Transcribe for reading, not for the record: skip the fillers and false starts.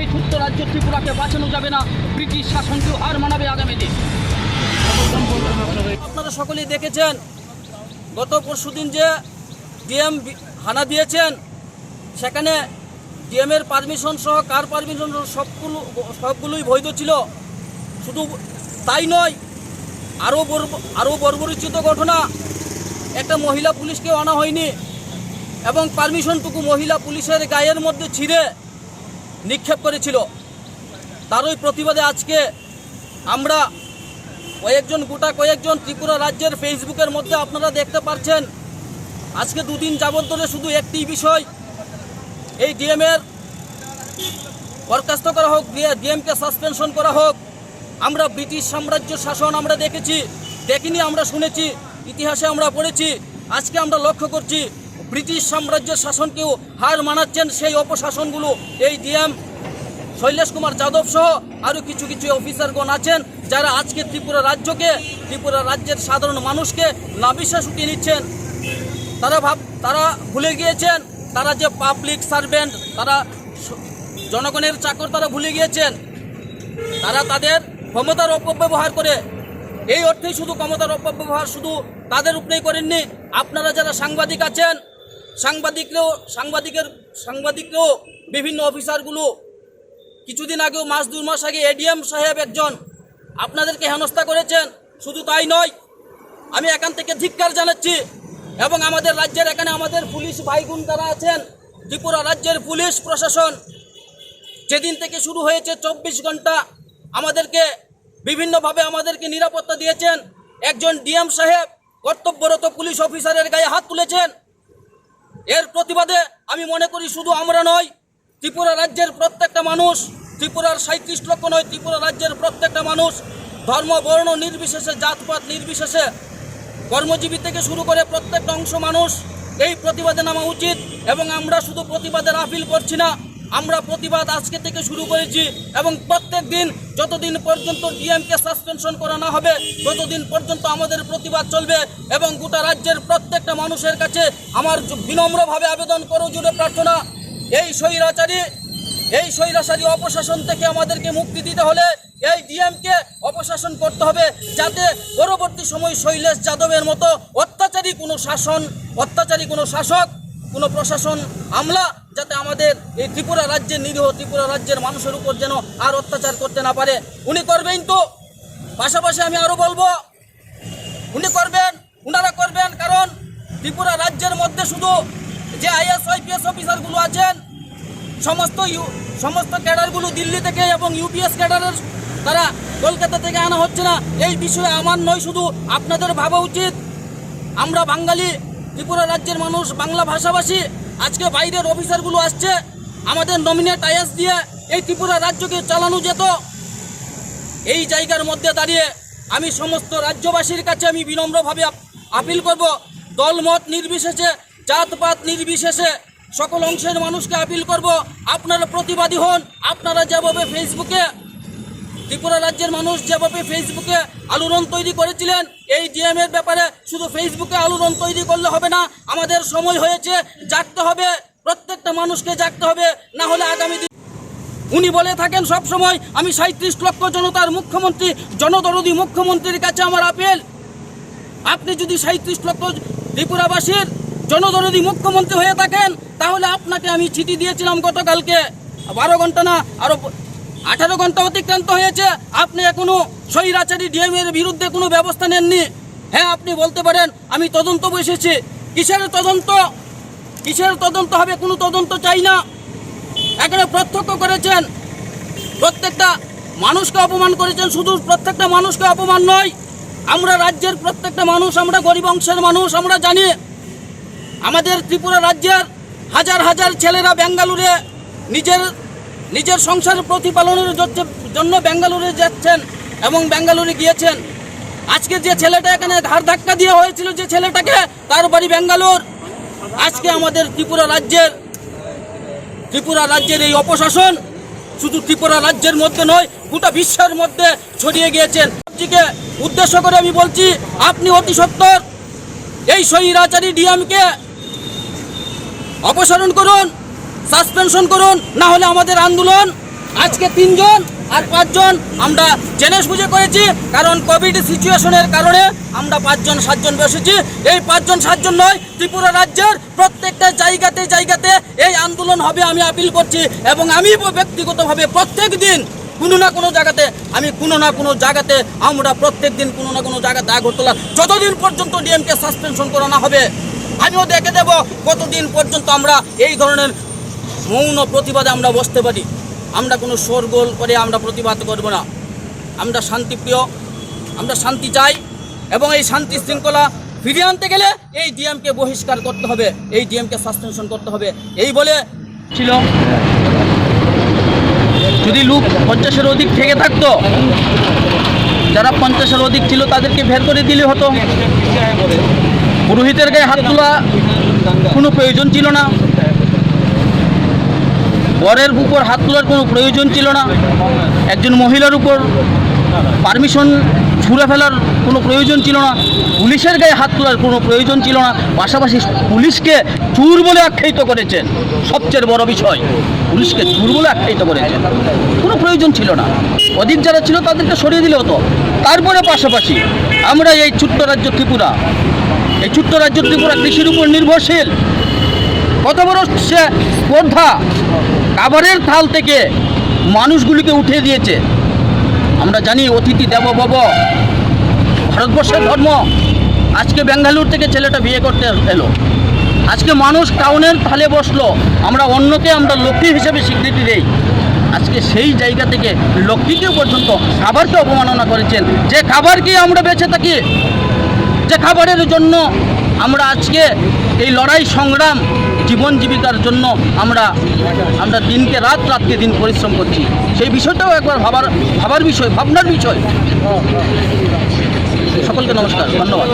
এই ছোট্ট রাজ্য ত্রিপুরাকে বাঁচানো যাবে না, ব্রিটিশ শাসনকেও হার মানাবে আগামী দিন। আপনারা সকলেই দেখেছেন গত পরশুদিন যে ডিএম হানা দিয়েছেন, সেখানে ডিএমের পারমিশন সহ কার পারমিশন সবগুলোই বৈধ ছিল। শুধু তাই নয়, আরও বর্বরোচিত ঘটনা, একটা মহিলা পুলিশকেও আনা হয়নি এবং পারমিশনটুকু মহিলা পুলিশের গায়ের মধ্যে ছিঁড়ে নিক্ষেপ করেছিল। তারই প্রতিবাদে আজকে আমরা কয়েকজন ত্রিপুরা রাজ্যের ফেসবুকের মধ্যে আপনারা দেখতে পাচ্ছেন, আজকে দুদিন যাবত ধরে শুধু একটি বিষয়, এই ডিএমের বরখাস্ত করা হোক, ডিএমকে সাসপেনশন করা হোক। আমরা ব্রিটিশ সাম্রাজ্য শাসন আমরা দেখিনি, আমরা শুনেছি, ইতিহাসে আমরা পড়েছি। আজকে আমরা লক্ষ্য করছি ব্রিটিশ সাম্রাজ্যের শাসনকেও হার মানাচ্ছেন সেই অপশাসনগুলো। এই ডিএম শৈলেশ কুমার যাদব সহ আরও কিছু অফিসারগণ আছেন, যারা আজকে ত্রিপুরা রাজ্যের সাধারণ মানুষকে নাবিশ্বাস উঠিয়ে নিচ্ছেন। তারা ভুলে গিয়েছেন তারা যে পাবলিক সার্ভেন্ট, তারা জনগণের চাকর, তারা ভুলে গিয়েছেন তারা তাদের ক্ষমতার অপব্যবহার করে। এই অর্থেই শুধু ক্ষমতার অপব্যবহার শুধু তাদের উপরেই করেননি, আপনারা যারা সাংবাদিক আছেন, সাংবাদিকরাও বিভিন্ন অফিসারগুলো কিছুদিন আগেও দু মাস আগে এডিএম সাহেব একজন আপনাদেরকে হেনস্থা করেছেন। শুধু তাই নয়, আমি এখান থেকে ধিক্কার জানাচ্ছি এবং আমাদের রাজ্যের এখানে আমাদের পুলিশ ভাইগুন যারা আছেন, ত্রিপুরা রাজ্যের পুলিশ প্রশাসন যেদিন থেকে শুরু হয়েছে 24 ঘন্টা আমাদেরকে বিভিন্নভাবে আমাদেরকে নিরাপত্তা দিয়েছেন। একজন ডিএম সাহেব কর্তব্যরত পুলিশ অফিসারের গায়ে হাত তুলেছেন। এর প্রতিবাদে আমি মনে করি শুধু আমরা নয়, ত্রিপুরা রাজ্যের প্রত্যেকটা মানুষ, ত্রিপুরার 37 লক্ষ নয়, ত্রিপুরা রাজ্যের প্রত্যেকটা মানুষ ধর্ম বর্ণ নির্বিশেষে, জাতপাত নির্বিশেষে, কর্মজীবী থেকে শুরু করে প্রত্যেকটা অংশ মানুষ এই প্রতিবাদে নামা উচিত। এবং আমরা শুধু প্রতিবাদের আপিল করছি না, আমরা প্রতিবাদ আজকে থেকে শুরু করেছি এবং প্রত্যেক দিন যতদিন পর্যন্ত ডিএমকে সাসপেনশন করা না হবে ততদিন পর্যন্ত আমাদের প্রতিবাদ চলবে। এবং গোটা রাজ্যের প্রত্যেকটা মানুষের কাছে আমার বিনম্রভাবে আবেদন করো, জুড়ে প্রার্থনা, এই স্বৈরাচারী অপশাসন থেকে আমাদেরকে মুক্তি দিতে হলে এই ডিএমকে অপশাসন করতে হবে, যাতে পরবর্তী সময় শৈলেশ যাদবের মতো অত্যাচারী কোনো শাসক, কোনো প্রশাসন আমলা যাতে আমাদের এই ত্রিপুরা রাজ্যের নিরীহ ত্রিপুরা রাজ্যের মানুষের উপর যেন আর অত্যাচার করতে না পারে। উনি করবেন তো, পাশাপাশি আমি আরও বলবো উনারা করবেন, কারণ ত্রিপুরা রাজ্যের মধ্যে শুধু যে আইএস আইপিএস অফিসারগুলো আছেন, সমস্ত ক্যাডারগুলো দিল্লি থেকে এবং ইউপিএস ক্যাডারের তারা কলকাতা থেকে আনা হচ্ছে না। এই বিষয়ে আমার নয়, শুধু আপনাদের ভাবা উচিত। আমরা বাঙালি, ত্রিপুরা রাজ্যের মানুষ, বাংলা ভাষাভাষী, আজকে বাইরের অফিসারগুলো আসছে, আমাদের নমিনেট আইএস দিয়ে এই ত্রিপুরা রাজ্যকে চালানো যেত। এই জায়গার মধ্যে দাঁড়িয়ে আমি সমস্ত রাজ্যবাসীর কাছে আমি বিনম্রভাবে আপিল করব, দলমত নির্বিশেষে, জাতপাত নির্বিশেষে সকল অংশের মানুষকে আপিল করব, আপনারা প্রতিবাদী হন। আপনারা যেভাবে ফেসবুকে, ত্রিপুরা রাজ্যের মানুষ যেভাবে ফেসবুকে আলোড়ন তৈরি করেছিলেন এই ডিএমের ব্যাপারে, শুধু ফেসবুকে আলোড়ন তৈরি করলে হবে না, আমাদের সময় হয়েছে, জাগতে হবে, প্রত্যেকটা মানুষকে জাগতে হবে, না হলে আগামী দিন। উনি বলে থাকেন সব সময়, আমি 37 লক্ষ জনতার মুখ্যমন্ত্রী, জনদরদী মুখ্যমন্ত্রীর কাছে আমার আপিল, আপনি যদি 37 লক্ষ ত্রিপুরাবাসীর জনদরদী মুখ্যমন্ত্রী হয়ে থাকেন, তাহলে আপনাকে আমি চিঠি দিয়েছিলাম গতকালকে, 12 ঘন্টা না আরও 18 ঘন্টা অতিক্রান্ত হয়েছে, আপনি এখনো স্বৈরাচারী ডিএমের বিরুদ্ধে কোনো ব্যবস্থা নেননি। হ্যাঁ, আপনি বলতে পারেন আমি তদন্ত বসেছি, কিসের তদন্ত হবে? কোনো তদন্ত চাই না। এখানে প্রত্যক্ষ করেছেন, প্রত্যেকটা মানুষকে অপমান করেছেন, শুধু প্রত্যেকটা মানুষকে অপমান নয়, আমরা রাজ্যের প্রত্যেকটা মানুষ, আমরা গরিব অংশের মানুষ, আমরা জানি আমাদের ত্রিপুরা রাজ্যের হাজার হাজার ছেলেরা বেঙ্গালুরে নিজের সংসার প্রতিপালনের জন্য বেঙ্গালুরে যাচ্ছেন এবং বেঙ্গালুরে গিয়েছেন। আজকে যে ছেলেটা এখানে ঘাড় ধাক্কা দিয়ে হয়েছিল, যে ছেলেটাকে, তার বাড়ি বেঙ্গালুর। আজকে আমাদের ত্রিপুরা রাজ্যের এই অপশাসন শুধু ত্রিপুরা রাজ্যের মধ্যে নয়, গোটা বিশ্বের মধ্যে ছড়িয়ে গিয়েছেন। রাজ্যকে উদ্দেশ্য করে আমি বলছি, আপনি অতি সত্বর এই স্বৈরাচারী ডিএমকে অপসারণ করুন, সাসপেনশন করুন, না হলে আমাদের আন্দোলন আজকে 3 জন আর 5 জন আমরা জেনে বুঝে করেছি, কারণ কোভিড সিচুয়েশনের কারণে আমরা 5 জন 7 জন বসেছি। এই 5 জন 7 জন নয়, ত্রিপুরা রাজ্যের প্রত্যেকটা জায়গাতে এই আন্দোলন হবে আমি আপিল করছি। এবং আমি ব্যক্তিগতভাবে প্রত্যেক দিন কোনো না কোনো জায়গাতে আমরা প্রত্যেক দিন কোনো না কোনো জায়গাতে আগরতলা যতদিন পর্যন্ত ডিএমকে সাসপেনশন করা না হবে, আমিও দেখে দেব কতদিন পর্যন্ত আমরা এই ধরনের মৌন প্রতিবাদে আমরা বসতে পারি। আমরা কোনো শোরগোল করে আমরা প্রতিবাদ করব না। আমরা শান্তিপ্রিয়, আমরা শান্তি চাই এবং এই শান্তি শৃঙ্খলা ফিরিয়ে আনতে গেলে এই ডিএমকে বহিষ্কার করতে হবে, এই ডিএমকে সাসপেনশন করতে হবে। এই বলে ছিল যদি লোক 50-এর অধিক থেকে থাকতো, যারা 50-এর অধিক ছিল তাদেরকে বের করে দিলে হতো। পুরোহিতের গায়ে হাত তোলা কোনো প্রয়োজন ছিল না, বরের উপর হাত তোলার কোনো প্রয়োজন ছিল না, একজন মহিলার উপর পারমিশন ছুঁড়ে ফেলার কোনো প্রয়োজন ছিল না, পুলিশের গায়ে হাত তোলার কোনো প্রয়োজন ছিল না। পাশাপাশি পুলিশকে চোর বলে আখ্যায়িত করেছেন, সবচেয়ে বড় বিষয়, পুলিশকে চোর বলে আখ্যায়িত করেছেন, কোনো প্রয়োজন ছিল না। অধিক যারা ছিল তাদেরকে সরিয়ে দিলে হতো। তারপরে পাশাপাশি আমরা এই ছোট্ট রাজ্য ত্রিপুরা, কৃষির উপর নির্ভরশীল। কত বড় সে স্পর্ধা খাবারের থাল থেকে মানুষগুলিকে উঠিয়ে দিয়েছে। আমরা জানি অতিথি দেব ভব, ভারতবর্ষের ধর্ম। আজকে বেঙ্গালুরু থেকে ছেলেটা বিয়ে করতে এলো, আজকে মানুষ টাউনের থালে বসলো, আমরা অন্যকে আমরা লক্ষ্মী হিসেবে স্বীকৃতি দেই। আজকে সেই জায়গা থেকে লক্ষ্মীকেও পর্যন্ত খাবারকে অবমাননা করেছেন। যে খাবারকে আমরা বেঁচে থাকি, যে খাবারের জন্য আমরা আজকে এই লড়াই সংগ্রাম জীবন জীবিকার জন্য আমরা দিনকে রাতকে দিন পরিশ্রম করছি, সেই বিষয়টাও একবার ভাবনার বিষয়। সকলকে নমস্কার, ধন্যবাদ।